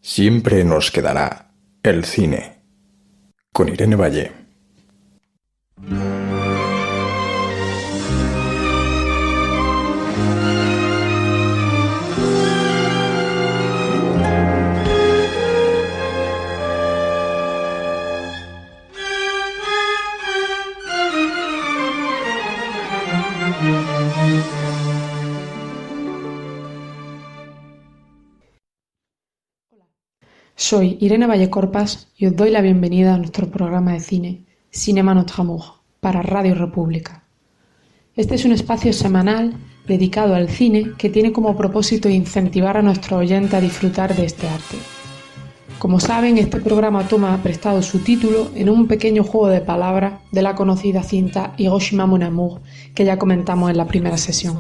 Siempre nos quedará el cine. Con Irene Valle. Soy Irene Valle Corpas y os doy la bienvenida a nuestro programa de cine, Cinéma Notre Amour, para Radio República. Este es un espacio semanal dedicado al cine que tiene como propósito incentivar a nuestros oyentes a disfrutar de este arte. Como saben, este programa toma prestado su título en un pequeño juego de palabras de la conocida cinta Hiroshima Mon Amour, que ya comentamos en la primera sesión.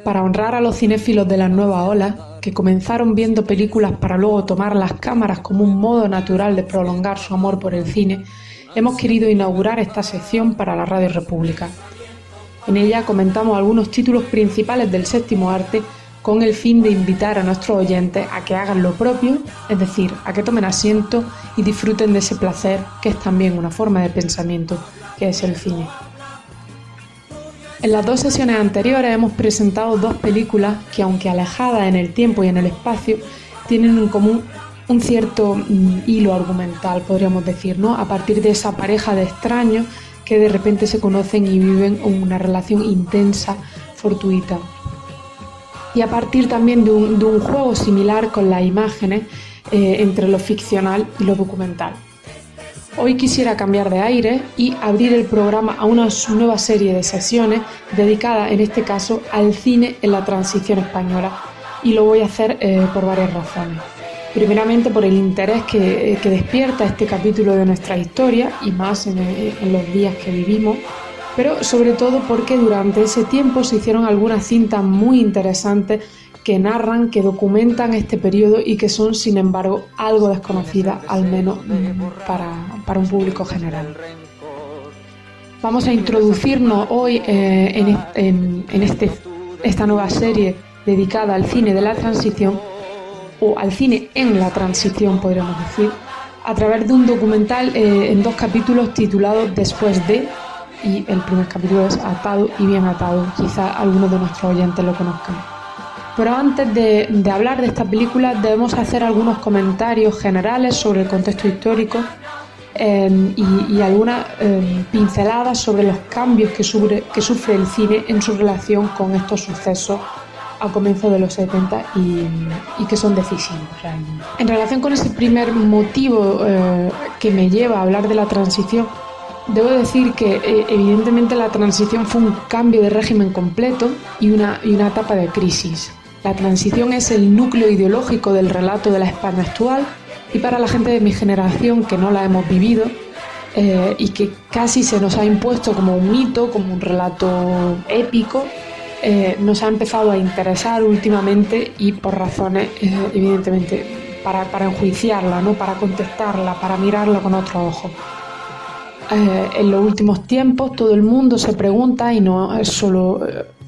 Para honrar a los cinéfilos de la nueva ola, que comenzaron viendo películas para luego tomar las cámaras como un modo natural de prolongar su amor por el cine, hemos querido inaugurar esta sección para la Radio República. En ella comentamos algunos títulos principales del séptimo arte con el fin de invitar a nuestros oyentes a que hagan lo propio, es decir, a que tomen asiento y disfruten de ese placer que es también una forma de pensamiento, que es el cine. En las dos sesiones anteriores hemos presentado dos películas que, aunque alejadas en el tiempo y en el espacio, tienen en común un cierto hilo argumental, podríamos decir, ¿no? A partir de esa pareja de extraños que de repente se conocen y viven una relación intensa, fortuita. Y a partir también de un juego similar con las imágenes entre lo ficcional y lo documental. Hoy quisiera cambiar de aire y abrir el programa a una nueva serie de sesiones dedicada, en este caso, al cine en la transición española, y lo voy a hacer por varias razones. Primeramente por el interés que despierta este capítulo de nuestra historia, y más en los días que vivimos, pero sobre todo porque durante ese tiempo se hicieron algunas cintas muy interesantes que narran, que documentan este periodo y que son, sin embargo, algo desconocidas, al menos para un público general. Vamos a introducirnos hoy en esta nueva serie dedicada al cine de la transición, o al cine en la transición, podríamos decir, a través de un documental en dos capítulos titulados Después de, y el primer capítulo es Atado y bien atado, quizá algunos de nuestros oyentes lo conozcan. Pero antes de hablar de esta película debemos hacer algunos comentarios generales sobre el contexto histórico y algunas pinceladas sobre los cambios que sufre el cine en su relación con estos sucesos a comienzos de los 70 y que son decisivos realmente. En relación con ese primer motivo que me lleva a hablar de la transición, debo decir que evidentemente la transición fue un cambio de régimen completo y una etapa de crisis. La transición es el núcleo ideológico del relato de la España actual, y para la gente de mi generación que no la hemos vivido y que casi se nos ha impuesto como un mito, como un relato épico, nos ha empezado a interesar últimamente, y por razones evidentemente para enjuiciarla, ¿no? Para contestarla, para mirarla con otros ojos. En los últimos tiempos todo el mundo se pregunta, y no es solo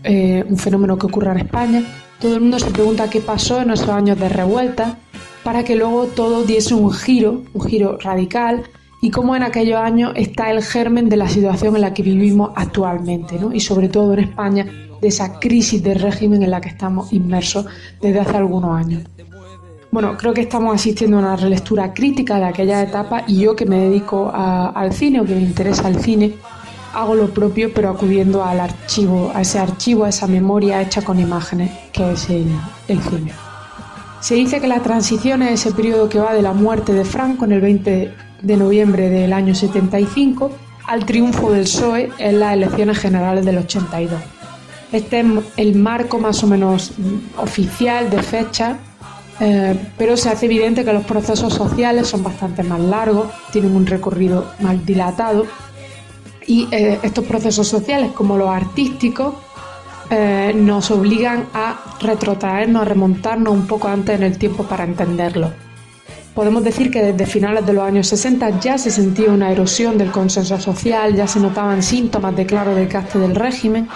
un fenómeno que ocurre en España, todo el mundo se pregunta qué pasó en esos años de revuelta para que luego todo diese un giro radical, y cómo en aquellos años está el germen de la situación en la que vivimos actualmente, ¿no? Y sobre todo en España, de esa crisis de régimen en la que estamos inmersos desde hace algunos años. Bueno, creo que estamos asistiendo a una relectura crítica de aquella etapa, y yo, que me dedico al cine, o que me interesa el cine, hago lo propio, pero acudiendo al archivo, a esa memoria hecha con imágenes, que es el cine. Se dice que la transición es ese periodo que va de la muerte de Franco en el 20 de noviembre del año 75 al triunfo del PSOE en las elecciones generales del 82. Este es el marco más o menos oficial de fecha, pero se hace evidente que los procesos sociales son bastante más largos, tienen un recorrido más dilatado, y estos procesos sociales, como los artísticos, nos obligan a retrotraernos, a remontarnos un poco antes en el tiempo para entenderlo. Podemos decir que desde finales de los años 60 ya se sentía una erosión del consenso social, ya se notaban síntomas de claro desgaste del régimen,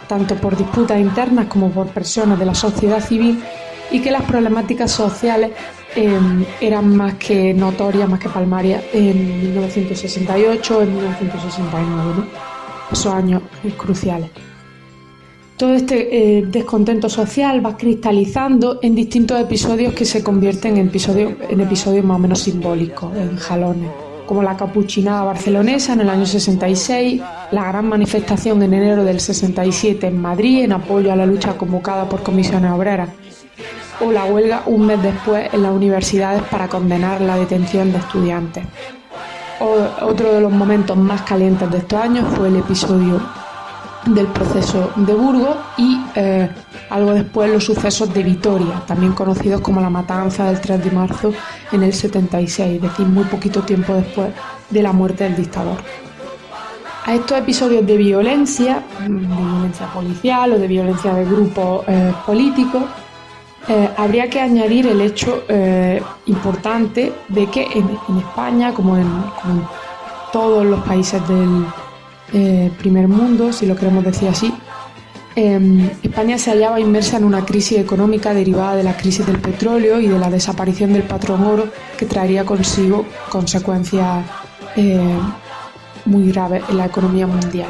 tanto por disputas internas como por presiones de la sociedad civil, y que las problemáticas sociales eran más que notorias, más que palmarias en 1968, en 1969, ¿no? Esos años cruciales. Todo este descontento social va cristalizando en distintos episodios que se convierten en episodios más o menos simbólicos, en jalones, como la capuchinada barcelonesa en el año 66, la gran manifestación en enero del 67 en Madrid en apoyo a la lucha convocada por comisiones obreras, o la huelga un mes después en las universidades para condenar la detención de estudiantes. Otro de los momentos más calientes de estos años fue el episodio del proceso de Burgos y algo después los sucesos de Vitoria, también conocidos como la matanza del 3 de marzo en el 76, es decir, muy poquito tiempo después de la muerte del dictador. A estos episodios de violencia policial o de violencia de grupos políticos, habría que añadir el hecho importante de que en España, como en todos los países del primer mundo, si lo queremos decir así, España se hallaba inmersa en una crisis económica derivada de la crisis del petróleo y de la desaparición del patrón oro, que traería consigo consecuencias muy graves en la economía mundial.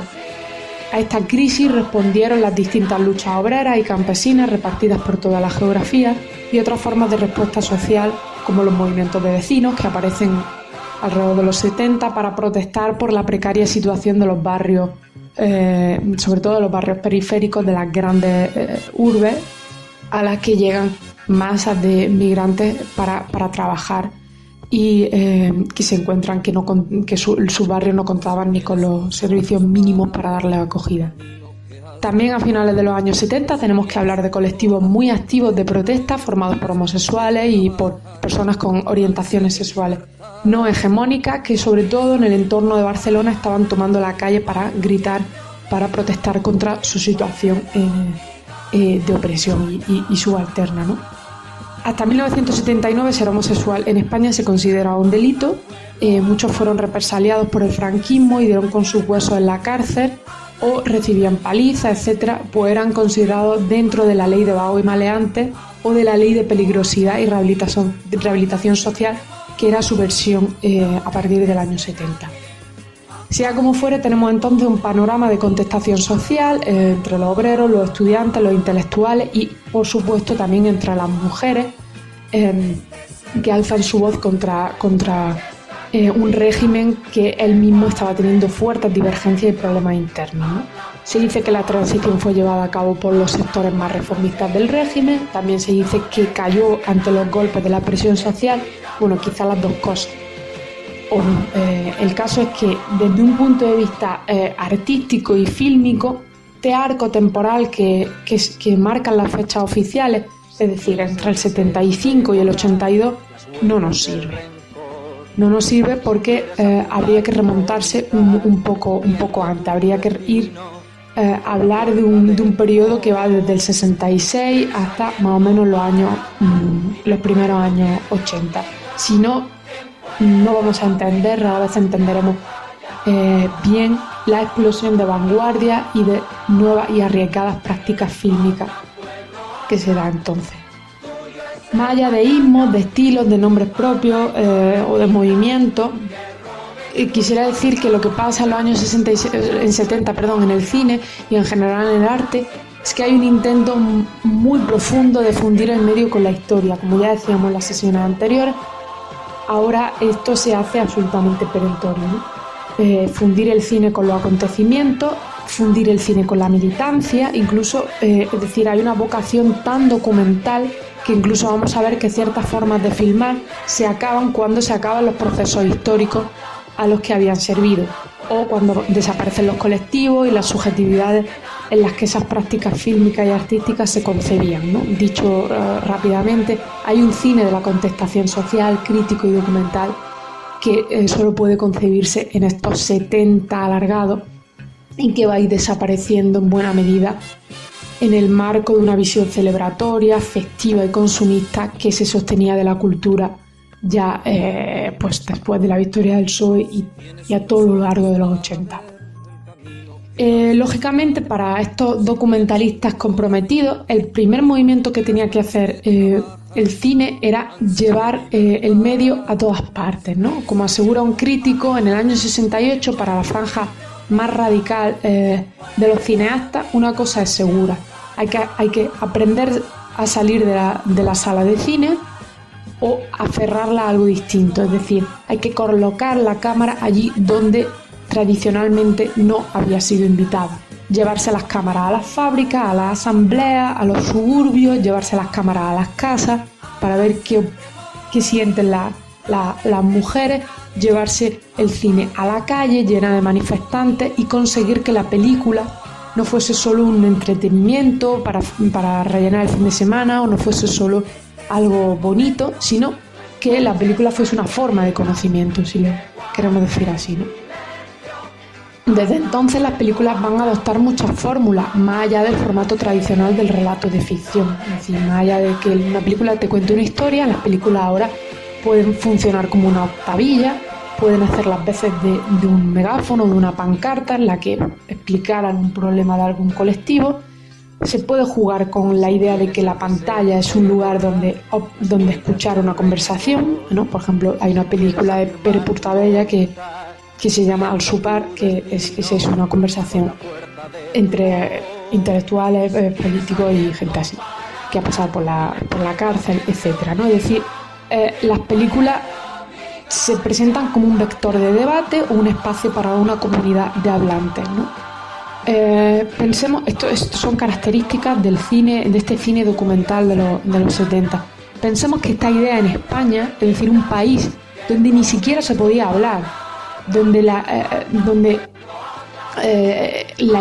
A esta crisis respondieron las distintas luchas obreras y campesinas repartidas por toda la geografía y otras formas de respuesta social, como los movimientos de vecinos, que aparecen alrededor de los 70 para protestar por la precaria situación de los barrios, sobre todo de los barrios periféricos de las grandes urbes, a las que llegan masas de migrantes para trabajar y que se encuentran que sus barrios no contaban ni con los servicios mínimos para darles acogida. También a finales de los años 70 tenemos que hablar de colectivos muy activos de protesta formados por homosexuales y por personas con orientaciones sexuales no hegemónicas que sobre todo en el entorno de Barcelona estaban tomando la calle para gritar, para protestar contra su situación de opresión y subalterna, ¿no? Hasta 1979 ser homosexual en España se consideraba un delito, muchos fueron represaliados por el franquismo y dieron con sus huesos en la cárcel o recibían palizas, etcétera, pues eran considerados dentro de la ley de vagos y maleantes o de la ley de peligrosidad y rehabilitación social, que era su versión a partir del año 70. Sea como fuere, tenemos entonces un panorama de contestación social entre los obreros, los estudiantes, los intelectuales y, por supuesto, también entre las mujeres que alzan su voz contra un régimen que él mismo estaba teniendo fuertes divergencias y problemas internos, ¿no? Se dice que la transición fue llevada a cabo por los sectores más reformistas del régimen, también se dice que cayó ante los golpes de la presión social, bueno, quizás las dos cosas. El caso es que desde un punto de vista artístico y fílmico, este arco temporal que marcan las fechas oficiales, es decir, entre el 75 y el 82, no nos sirve. No nos sirve porque habría que remontarse un poco antes, habría que ir a hablar de un periodo que va desde el 66 hasta más o menos los primeros años 80. Si no, no vamos a entender, rara vez entenderemos bien la explosión de vanguardia y de nuevas y arriesgadas prácticas fílmicas que se da entonces. Más allá de ismos, de estilos, de nombres propios o de movimientos, quisiera decir que lo que pasa en los años 70 en el cine y en general en el arte es que hay un intento muy profundo de fundir el medio con la historia, como ya decíamos en las sesiones anteriores. Ahora esto se hace absolutamente perentorio, ¿no? Fundir el cine con los acontecimientos, fundir el cine con la militancia, incluso, es decir, hay una vocación tan documental que incluso vamos a ver que ciertas formas de filmar se acaban cuando se acaban los procesos históricos a los que habían servido, o cuando desaparecen los colectivos y las subjetividades en las que esas prácticas fílmicas y artísticas se concebían, ¿no? Dicho rápidamente, hay un cine de la contestación social, crítico y documental que solo puede concebirse en estos 70 alargados y que va a ir desapareciendo en buena medida en el marco de una visión celebratoria, festiva y consumista que se sostenía de la cultura ya pues después de la victoria del PSOE y a todo lo largo de los 80. Lógicamente, para estos documentalistas comprometidos, el primer movimiento que tenía que hacer el cine era llevar el medio a todas partes, ¿no? Como asegura un crítico, en el año 68, para la franja más radical de los cineastas, una cosa es segura: hay que aprender a salir de la sala de cine o aferrarla a algo distinto, es decir, hay que colocar la cámara allí donde tradicionalmente no había sido invitada. Llevarse las cámaras a las fábricas, a las asambleas, a los suburbios, llevarse las cámaras a las casas para ver qué sienten las mujeres, llevarse el cine a la calle llena de manifestantes y conseguir que la película no fuese solo un entretenimiento para rellenar el fin de semana, o no fuese solo algo bonito, sino que la película fuese una forma de conocimiento, si lo queremos decir así, ¿no? Desde entonces las películas van a adoptar muchas fórmulas, más allá del formato tradicional del relato de ficción. Es decir, más allá de que una película te cuente una historia, las películas ahora pueden funcionar como una octavilla, pueden hacer las veces de un megáfono, de una pancarta en la que explicaran un problema de algún colectivo. Se puede jugar con la idea de que la pantalla es un lugar donde escuchar una conversación, ¿no? Por ejemplo, hay una película de Pere Portabella que se llama Al sopar, que es una conversación entre intelectuales, políticos y gente así, que ha pasado por la cárcel, etcétera, ¿no? Es decir, las películas se presentan como un vector de debate o un espacio para una comunidad de hablantes, ¿no? Pensemos, esto son características del cine, de este cine documental de los 70. Pensemos que esta idea en España, es decir, un país donde ni siquiera se podía hablar, donde la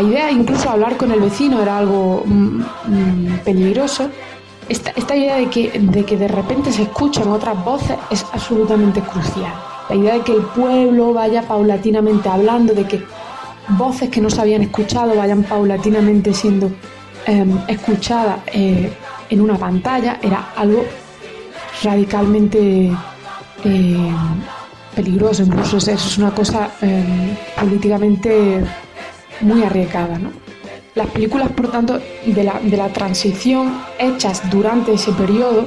idea incluso hablar con el vecino era algo peligroso. Esta idea de que de repente se escuchan otras voces es absolutamente crucial. La idea de que el pueblo vaya paulatinamente hablando, de que voces que no se habían escuchado vayan paulatinamente siendo escuchadas en una pantalla, era algo radicalmente peligroso. Incluso eso es una cosa políticamente muy arriesgada, ¿no? Las películas, por tanto, de la transición hechas durante ese periodo,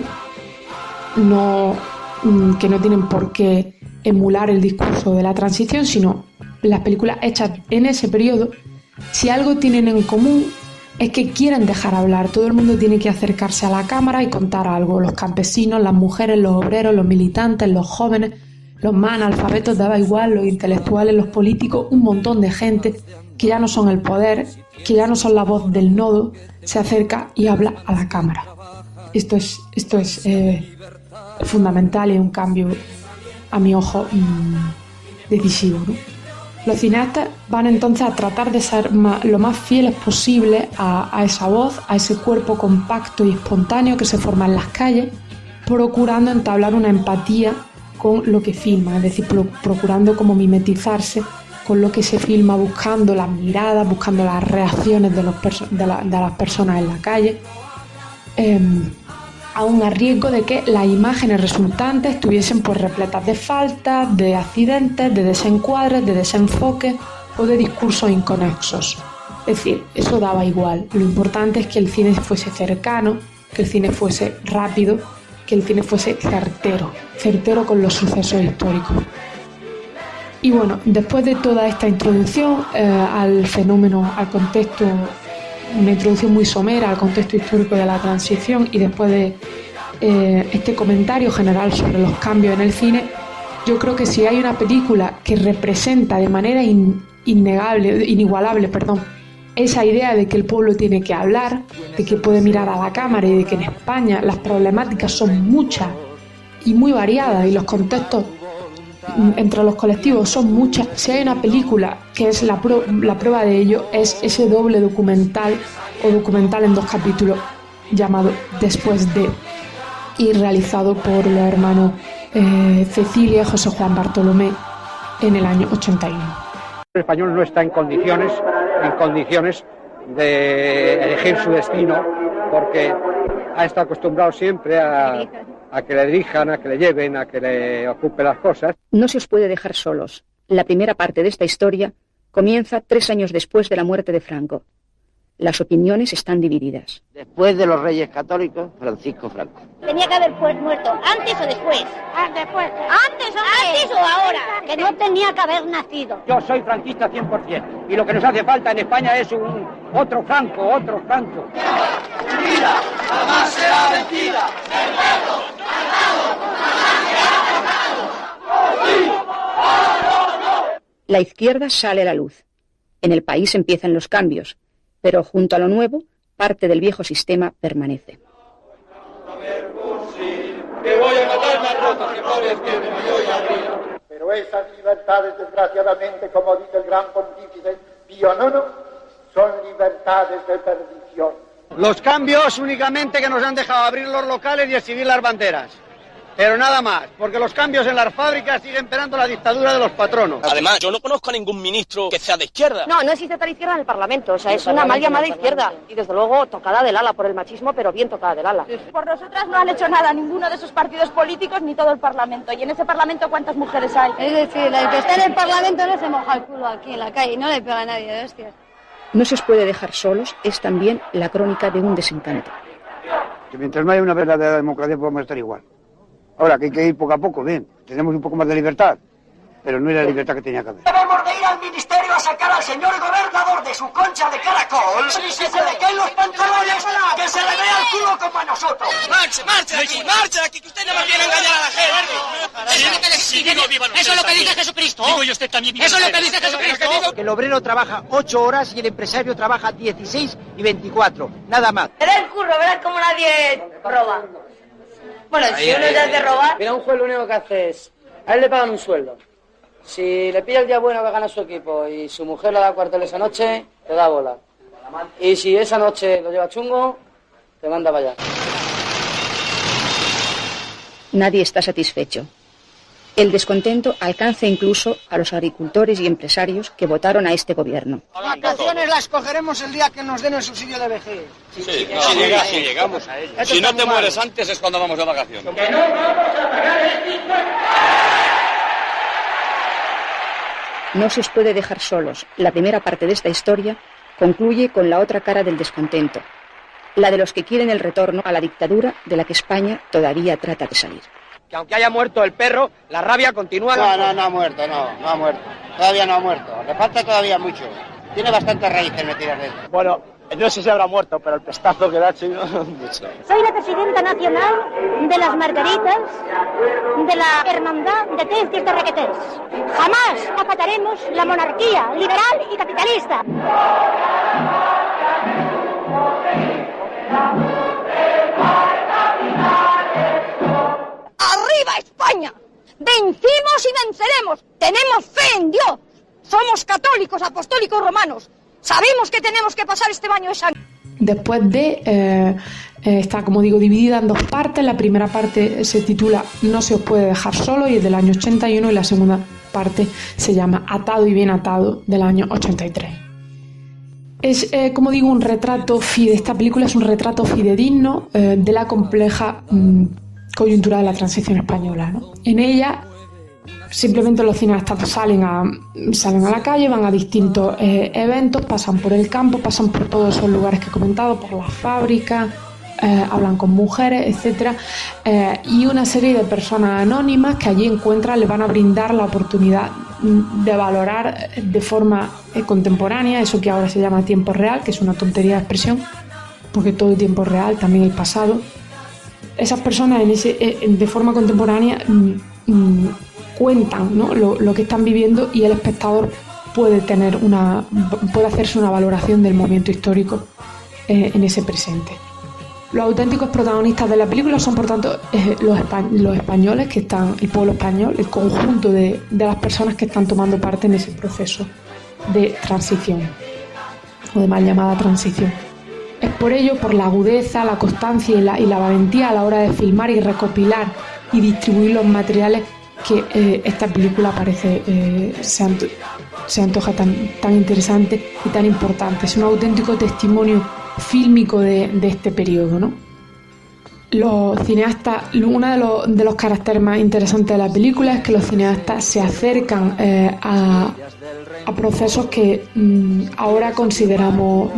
que no tienen por qué emular el discurso de la transición, sino las películas hechas en ese periodo, si algo tienen en común es que quieren dejar hablar. Todo el mundo tiene que acercarse a la cámara y contar algo. Los campesinos, las mujeres, los obreros, los militantes, los jóvenes, los más analfabetos, daba igual, los intelectuales, los políticos, un montón de gente que ya no son el poder, que ya no son la voz del nodo, se acerca y habla a la cámara. Esto es fundamental y un cambio, a mi ojo, decisivo, ¿no? Los cineastas van entonces a tratar de ser lo más fieles posible a esa voz, a ese cuerpo compacto y espontáneo que se forma en las calles, procurando entablar una empatía con lo que filma, es decir, procurando como mimetizarse con lo que se filma, buscando las miradas, buscando las reacciones de las personas en la calle, aún a riesgo de que las imágenes resultantes estuviesen pues repletas de faltas, de accidentes, de desencuadres, de desenfoques o de discursos inconexos. Es decir, eso daba igual. Lo importante es que el cine fuese cercano, que el cine fuese rápido, que el cine fuese certero con los sucesos históricos. Y bueno, después de toda esta introducción al fenómeno, al contexto, una introducción muy somera al contexto histórico de la transición, y después de este comentario general sobre los cambios en el cine, yo creo que si hay una película que representa de manera inigualable, esa idea de que el pueblo tiene que hablar, de que puede mirar a la cámara y de que en España las problemáticas son muchas y muy variadas y los contextos entre los colectivos son muchas. Si hay una película que es la prueba de ello, es ese doble documental o documental en 2 capítulos llamado Después de, y realizado por los hermanos Cecilia y José Juan Bartolomé en el año 81. El español no está en condiciones de elegir su destino, porque ha estado acostumbrado siempre a que le dirijan, a que le lleven, a que le ocupe las cosas. No se os puede dejar solos. La primera parte de esta historia comienza 3 años después de la muerte de Franco. Las opiniones están divididas. Después de los Reyes Católicos, Francisco Franco. Tenía que haber muerto antes o después. Después. ¿Antes o ahora? Que no tenía que haber nacido. Yo soy franquista 100%. Y lo que nos hace falta en España es otro Franco. Mentira, jamás será mentira. La izquierda sale a la luz. En el país empiezan los cambios, pero junto a lo nuevo, parte del viejo sistema permanece. Pero esas libertades, desgraciadamente, como dice el gran pontífice Pío IX, son libertades de perdición. Los cambios únicamente que nos han dejado abrir los locales y exhibir las banderas. Pero nada más, porque los cambios en las fábricas siguen esperando la dictadura de los patronos. Además, yo no conozco a ningún ministro que sea de izquierda. No existe tal izquierda en el Parlamento, es una mal llamada izquierda. Y desde luego tocada del ala por el machismo, pero bien tocada del ala. Por nosotras no han hecho nada ninguno de esos partidos políticos ni todo el Parlamento. ¿Y en ese Parlamento cuántas mujeres hay? Es decir, el que está en el Parlamento no se moja el culo aquí en la calle, no le pega a nadie de hostias. No se os puede dejar solos es también la crónica de un desencanto. Que mientras no haya una verdadera democracia podemos estar igual. Ahora que hay que ir poco a poco, bien, tenemos un poco más de libertad, pero no es la libertad que tenía que haber. Debemos de ir al ministerio a sacar al señor gobernador de su concha de caracol, que se le caen los pantalones, que se le vea el culo como a nosotros. ¡Marcha de aquí, que usted no me viene a engañar a la gente! Eso es lo que dice Jesucristo. Digo yo usted también. Eso es lo que dice Jesucristo. Que el obrero trabaja 8 horas y el empresario trabaja 16 y 24, nada más. Verás el curro, verás como nadie roba. Bueno, si uno ya es de robar... Mira, un juez lo único que hace es... A él le pagan un sueldo. Si le pilla el día bueno que gana su equipo y su mujer le da cuartel esa noche, te da bola. Y si esa noche lo lleva chungo, te manda para allá. Nadie está satisfecho. El descontento alcanza incluso a los agricultores y empresarios que votaron a este gobierno. Las vacaciones las cogeremos el día que nos den el subsidio de vejez. Sí, si llegamos a ello. Si no te mueres antes es cuando vamos de vacaciones. No se os puede dejar solos. La primera parte de esta historia concluye con la otra cara del descontento, la de los que quieren el retorno a la dictadura de la que España todavía trata de salir. Que aunque haya muerto el perro, la rabia continúa. No ha muerto. Todavía no ha muerto. Le falta todavía mucho. Tiene bastantes raíces metidas dentro. Bueno, no sé si habrá muerto, pero el pestazo que da, chico, mucho. Soy la presidenta nacional de las margaritas, de la hermandad de Tés y Requetés. Jamás acataremos la monarquía liberal y capitalista. ¡Arriba España! ¡Vencimos y venceremos! ¡Tenemos fe en Dios! Somos católicos, apostólicos, romanos. Sabemos que tenemos que pasar este baño de sangre. Después de... está, como digo, dividida en dos partes. La primera parte se titula No se os puede dejar solo y es del año 81, y la segunda parte se llama Atado y bien atado, del año 83. Es, como digo, un retrato esta película es un retrato fidedigno de la compleja coyuntura de la transición española, ¿no? En ella simplemente los cineastas salen a la calle, van a distintos eventos, pasan por el campo, pasan por todos esos lugares que he comentado, por las fábricas, hablan con mujeres, etc. Y una serie de personas anónimas que allí encuentran les van a brindar la oportunidad de valorar de forma contemporánea eso que ahora se llama tiempo real, que es una tontería de expresión, porque todo tiempo real, también el pasado. Esas personas de forma contemporánea cuentan, ¿no?, lo que están viviendo, y el espectador puede hacerse una valoración del momento histórico en ese presente. Los auténticos protagonistas de la película son, por tanto, los españoles que están, el pueblo español, el conjunto de las personas que están tomando parte en ese proceso de transición, o de mal llamada transición. Es por ello, por la agudeza, la constancia y la valentía a la hora de filmar y recopilar y distribuir los materiales, que esta película se antoja tan interesante y tan importante. Es un auténtico testimonio fílmico de este periodo, ¿no? Los cineastas, uno de los caracteres más interesantes de la película es que los cineastas se acercan a procesos que ahora consideramos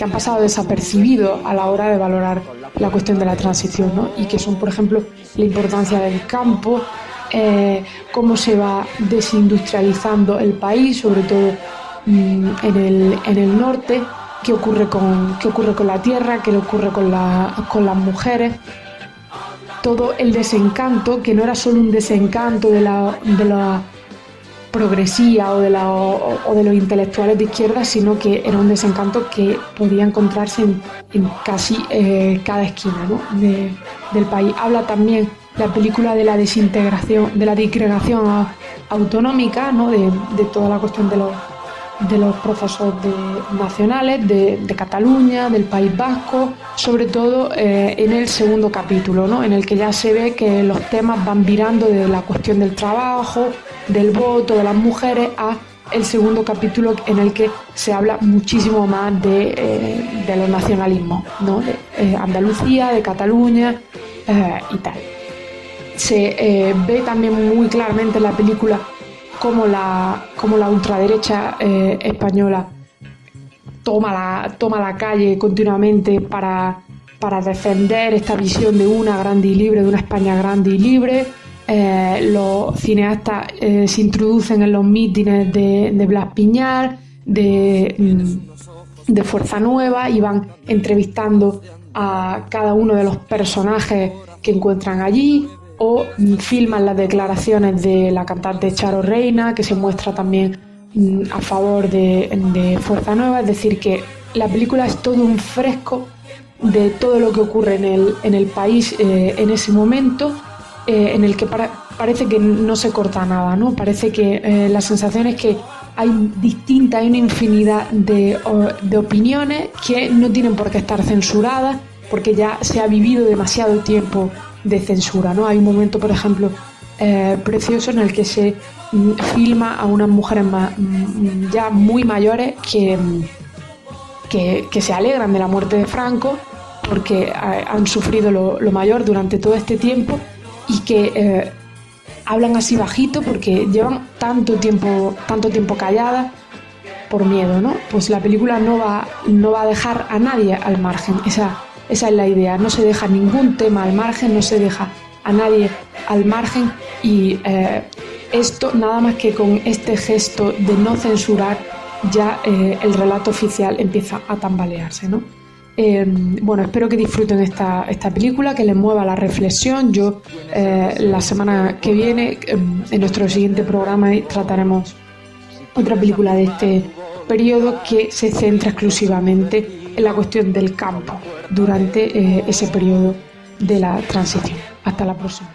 han pasado desapercibidos a la hora de valorar la cuestión de la transición, ¿no? Y que son, por ejemplo, la importancia del campo, cómo se va desindustrializando el país, sobre todo en el norte, qué ocurre con la tierra, qué le ocurre con las mujeres. Todo el desencanto, que no era solo un desencanto de la progresía o de los intelectuales de izquierda, sino que era un desencanto que podía encontrarse en casi cada esquina, ¿no? del país. Habla también la película de la desintegración, de la disgregación autonómica, ¿no? de toda la cuestión de los procesos nacionales, de Cataluña, del País Vasco, sobre todo en el segundo capítulo, ¿no? En el que ya se ve que los temas van virando de la cuestión del trabajo, del voto, de las mujeres, a el segundo capítulo en el que se habla muchísimo más de los nacionalismos, ¿no? De Andalucía, de Cataluña y tal. Se ve también muy claramente en la película cómo la ultraderecha española toma la calle continuamente para defender esta visión de una grande y libre, de una España grande y libre. Los cineastas se introducen en los mítines de Blas Piñar, de Fuerza Nueva, y van entrevistando a cada uno de los personajes que encuentran allí, o filman las declaraciones de la cantante Charo Reina, que se muestra también a favor de Fuerza Nueva. Es decir, que la película es todo un fresco de todo lo que ocurre en el país en ese momento, en el que parece que no se corta nada, ¿no? Parece que la sensación es que hay una infinidad de opiniones que no tienen por qué estar censuradas, porque ya se ha vivido demasiado tiempo de censura, ¿no? Hay un momento, por ejemplo, precioso en el que se filma a unas mujeres ya muy mayores que se alegran de la muerte de Franco, porque han sufrido lo mayor durante todo este tiempo, y que hablan así bajito porque llevan tanto tiempo calladas por miedo, ¿no? Pues la película no va a dejar a nadie al margen. Esa es la idea. No se deja ningún tema al margen, no se deja a nadie al margen, y esto, nada más que con este gesto de no censurar, ya el relato oficial empieza a tambalearse, ¿no? Bueno, espero que disfruten esta película, que les mueva la reflexión. Yo la semana que viene, en nuestro siguiente programa, trataremos otra película de este periodo que se centra exclusivamente en la cuestión del campo durante ese periodo de la transición. Hasta la próxima.